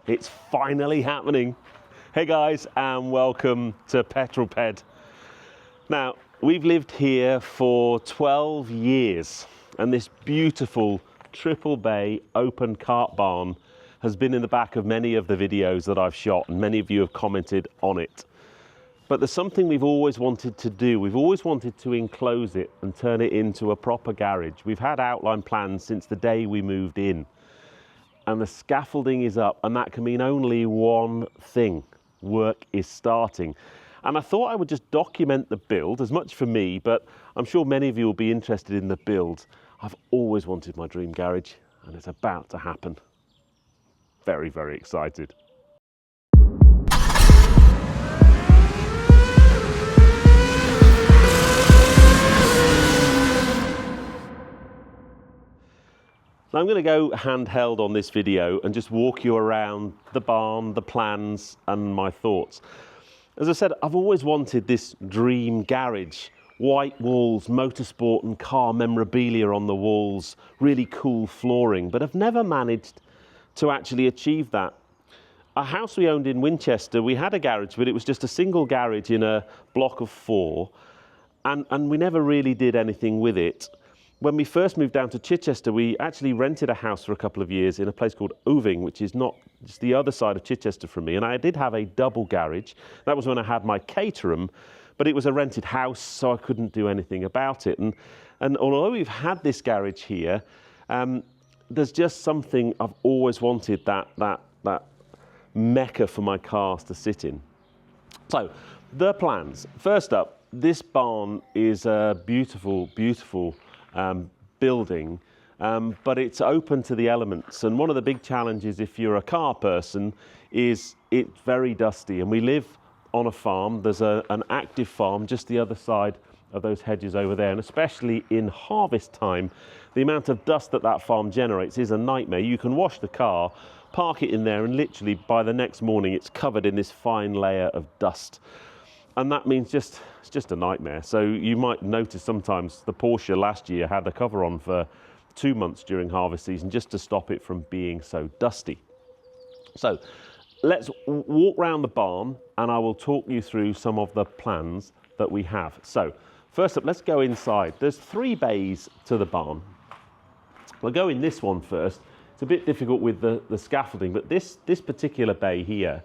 It's finally happening. Hey guys, and welcome to Petrol Ped. Now, we've lived here for 12 years, and this beautiful triple bay open cart barn has been in the back of many of the videos that I've shot, and many of you have commented on it. But there's something we've always wanted to do. We've always wanted to enclose it and turn it into a proper garage. We've had outline plans since the day we moved in. And the scaffolding is up, and that can mean only one thing: work is starting. And I thought I would just document the build, as much for me, but I'm sure many of you will be interested in the build. I've always wanted my dream garage, and it's about to happen. Very, very excited. Now I'm going to go handheld on this video and just walk you around the barn, the plans, and my thoughts. As I said, I've always wanted this dream garage. White walls, motorsport and car memorabilia on the walls, really cool flooring, but I've never managed to actually achieve that. A house we owned in Winchester, we had a garage, but it was just a single garage in a block of 4, and we never really did anything with it. When we first moved down to Chichester, we actually rented a house for a couple of years in a place called Oving, which is not just the other side of Chichester from me. And I did have a double garage. That was when I had my caterum, but it was a rented house, so I couldn't do anything about it. And although we've had this garage here, there's just something I've always wanted, that mecca for my cars to sit in. So the plans. First up, this barn is a beautiful, beautiful building, but it's open to the elements. And one of the big challenges, if you're a car person, is it's very dusty. And we live on a farm. There's an active farm just the other side of those hedges over there. And especially in harvest time, the amount of dust that that farm generates is a nightmare. You can wash the car, park it in there, and literally by the next morning, it's covered in this fine layer of dust. And that means it's just a nightmare. So you might notice sometimes the Porsche last year had the cover on for 2 months during harvest season just to stop it from being so dusty. So let's walk around the barn and I will talk you through some of the plans that we have. So first up, let's go inside. There's 3 bays to the barn. We'll go in this one first. It's a bit difficult with the scaffolding, but this particular bay here,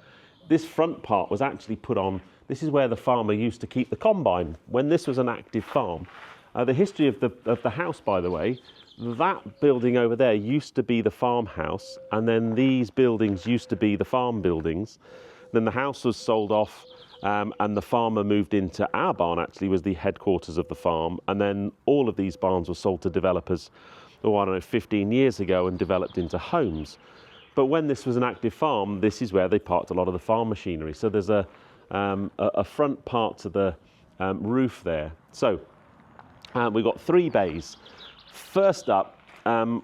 this front part was actually put on. This is where the farmer used to keep the combine when this was an active farm. The history of the house, by the way, that building over there used to be the farmhouse, and then these buildings used to be the farm buildings. Then the house was sold off, and the farmer moved into our barn, actually was the headquarters of the farm, and then all of these barns were sold to developers, I don't know, 15 years ago, and developed into homes. But when this was an active farm, this is where they parked a lot of the farm machinery. So there's a front part to the roof there. So we've got 3 bays. First up,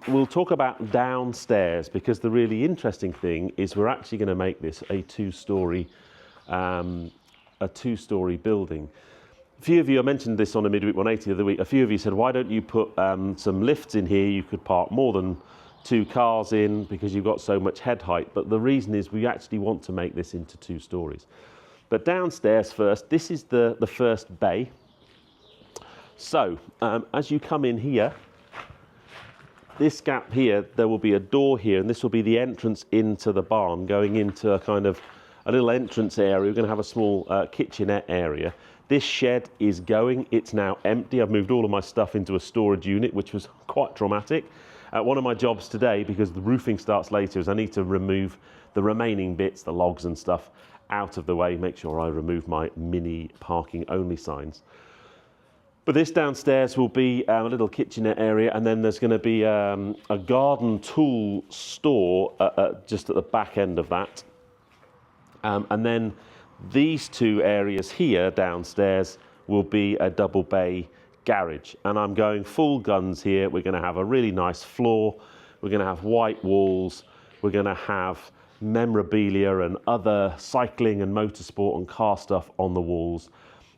we'll talk about downstairs, because the really interesting thing is we're actually going to make this a 2-story building. A few of you, I mentioned this on a Midweek 180 the other week, a few of you said, why don't you put some lifts in here? You could park more than 2 cars in because you've got so much head height. But the reason is we actually want to make this into 2 stories. But downstairs first, this is the first bay. So as you come in here, this gap here, there will be a door here, and this will be the entrance into the barn, going into a kind of a little entrance area. We're going to have a small kitchenette area. This shed is going, it's now empty. I've moved all of my stuff into a storage unit, which was quite traumatic. One of my jobs today, because the roofing starts later, is I need to remove the remaining bits, the logs and stuff, out of the way, make sure I remove my mini parking only signs. But this downstairs will be a little kitchenette area, and then there's going to be a garden tool store just at the back end of that. And then these 2 areas here downstairs will be a double bay garage. And I'm going full guns here. We're going to have a really nice floor. We're going to have white walls. We're going to have memorabilia and other cycling and motorsport and car stuff on the walls.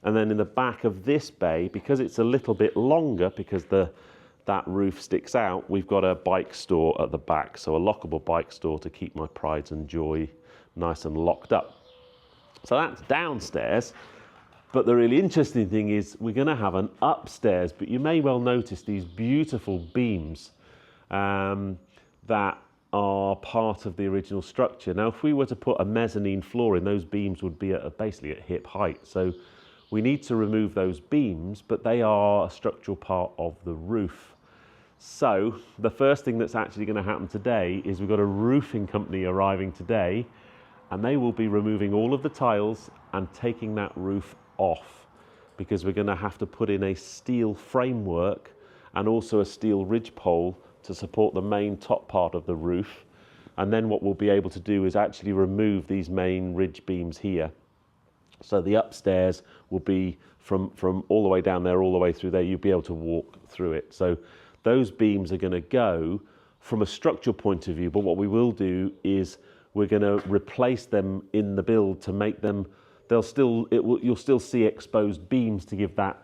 And then in the back of this bay, because it's a little bit longer, because the that roof sticks out, we've got a bike store at the back. So a lockable bike store to keep my pride and joy nice and locked up. So that's downstairs. But the really interesting thing is we're going to have an upstairs, but you may well notice these beautiful beams that are part of the original structure. Now, if we were to put a mezzanine floor in, those beams would be basically at hip height. So we need to remove those beams, but they are a structural part of the roof. So the first thing that's actually going to happen today is we've got a roofing company arriving today, and they will be removing all of the tiles and taking that roof off, because we're going to have to put in a steel framework and also a steel ridge pole to support the main top part of the roof. And then what we'll be able to do is actually remove these main ridge beams here. So the upstairs will be from all the way down there, all the way through there. You'll be able to walk through it. So those beams are going to go from a structural point of view, but what we will do is we're going to replace them in the build to make them, you'll still see exposed beams to give that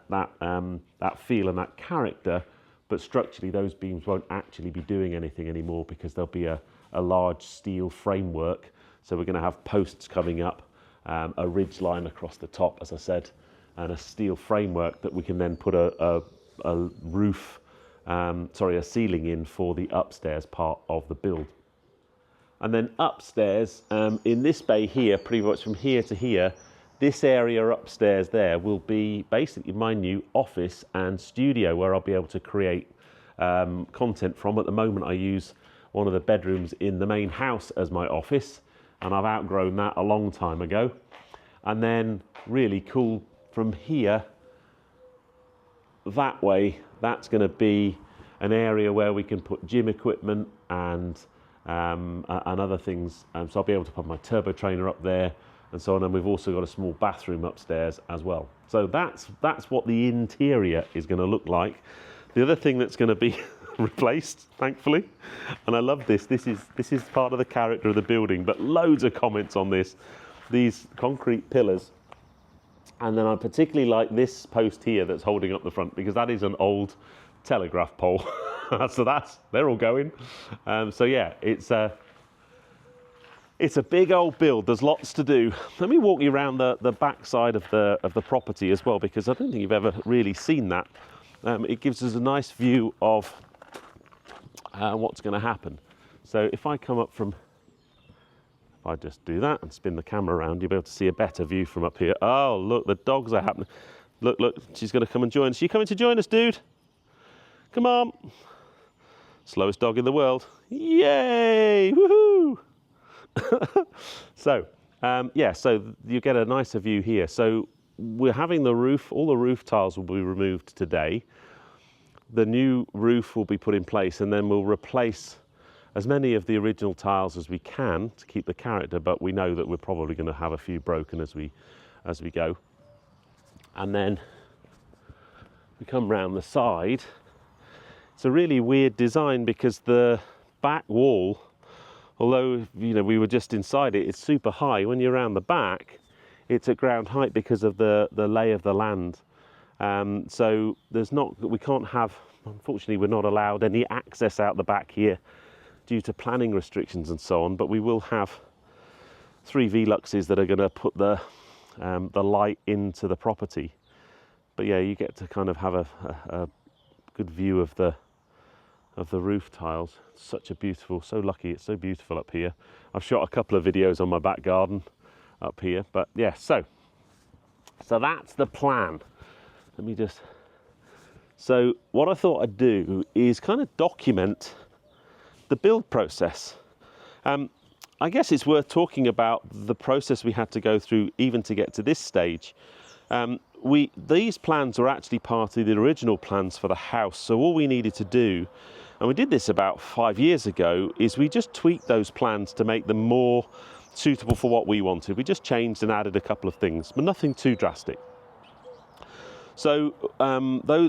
feel and that character, but structurally those beams won't actually be doing anything anymore because there'll be a large steel framework. So we're going to have posts coming up, a ridge line across the top, as I said, and a steel framework that we can then put a ceiling in for the upstairs part of the build. And then upstairs, in this bay here, pretty much from here to here, this area upstairs there will be basically my new office and studio where I'll be able to create content from. At the moment, I use one of the bedrooms in the main house as my office, and I've outgrown that a long time ago. And then really cool from here, that way, that's going to be an area where we can put gym equipment and other things. So I'll be able to put my turbo trainer up there and so on. And we've also got a small bathroom upstairs as well. So that's what the interior is going to look like. The other thing that's going to be replaced, thankfully, and I love this. This is part of the character of the building, but loads of comments on this. These concrete pillars. And then I particularly like this post here that's holding up the front, because that is an old telegraph pole. So they're all going. So yeah, it's a big old build. There's lots to do. Let me walk you around the back side of the property as well, because I don't think you've ever really seen that. It gives us a nice view of what's going to happen. So if I come up from, if I just do that and spin the camera around, you'll be able to see a better view from up here. Oh, look, the dogs are happening. Look, she's going to come and join us. You coming to join us, dude? Come on. Slowest dog in the world. Yay! Woohoo! So, so you get a nicer view here. So we're having the roof, all the roof tiles will be removed today. The new roof will be put in place, and then we'll replace as many of the original tiles as we can to keep the character, but we know that we're probably going to have a few broken as we go. And then we come round the side. It's a really weird design because the back wall, although we were just inside it, it's super high. When you're around the back, it's at ground height because of the lay of the land. So we can't have, unfortunately, we're not allowed any access out the back here due to planning restrictions and so on. But we will have 3 Veluxes that are going to put the light into the property. But yeah, you get to kind of have a good view of the roof tiles. Such a beautiful, so lucky, it's so beautiful up here. I've shot a couple of videos on my back garden up here, but yeah, so that's the plan. Let me just, so what I thought I'd do is kind of document the build process. I guess it's worth talking about the process we had to go through even to get to this stage. These plans were actually part of the original plans for the house. So all we needed to do, and we did this about 5 years ago, is we just tweaked those plans to make them more suitable for what we wanted. We just changed and added a couple of things, but nothing too drastic. So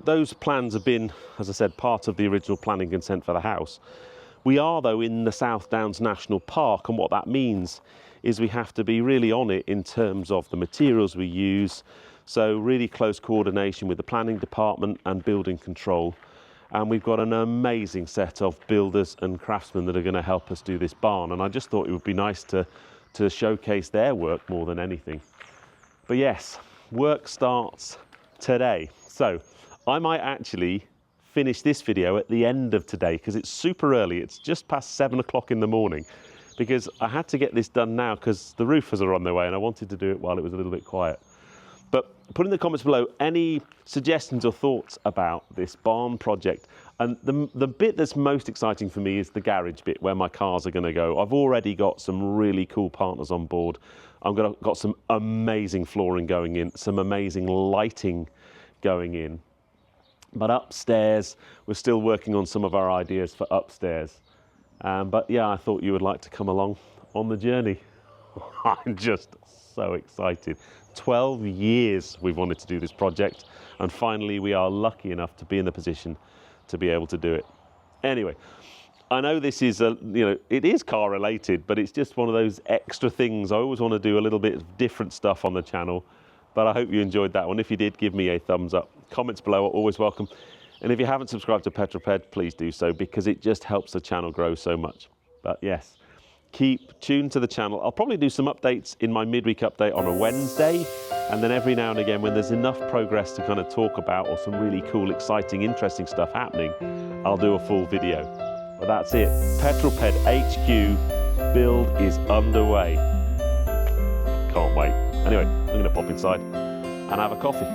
those plans have been, as I said, part of the original planning consent for the house. We are, though, in the South Downs National Park, and what that means is we have to be really on it in terms of the materials we use. So really close coordination with the planning department and building control. and we've got an amazing set of builders and craftsmen that are going to help us do this barn, and I just thought it would be nice to showcase their work more than anything. But yes, work starts today. So I might actually finish this video at the end of today because it's super early. It's just past 7 o'clock in the morning because I had to get this done now because the roofers are on their way and I wanted to do it while it was a little bit quiet. But put in the comments below any suggestions or thoughts about this barn project. And the bit that's most exciting for me is the garage bit where my cars are going to go. I've already got some really cool partners on board. I've got some amazing flooring going in, some amazing lighting going in. But upstairs, we're still working on some of our ideas for upstairs. But yeah, I thought you would like to come along on the journey. I'm just so excited. 12 years we've wanted to do this project, and finally we are lucky enough to be in the position to be able to do it. Anyway, I know this is it is car related, but it's just one of those extra things. I always want to do a little bit of different stuff on the channel, but I hope you enjoyed that one. If you did, give me a thumbs up. Comments below are always welcome. And if you haven't subscribed to Petrol Ped, please do so because it just helps the channel grow so much. But yes, keep tuned to the channel. I'll probably do some updates in my midweek update on a Wednesday, and then every now and again when there's enough progress to kind of talk about or some really cool, exciting, interesting stuff happening, I'll do a full video. But that's it. Petrol Ped HQ build is underway. Can't wait. Anyway, I'm going to pop inside and have a coffee.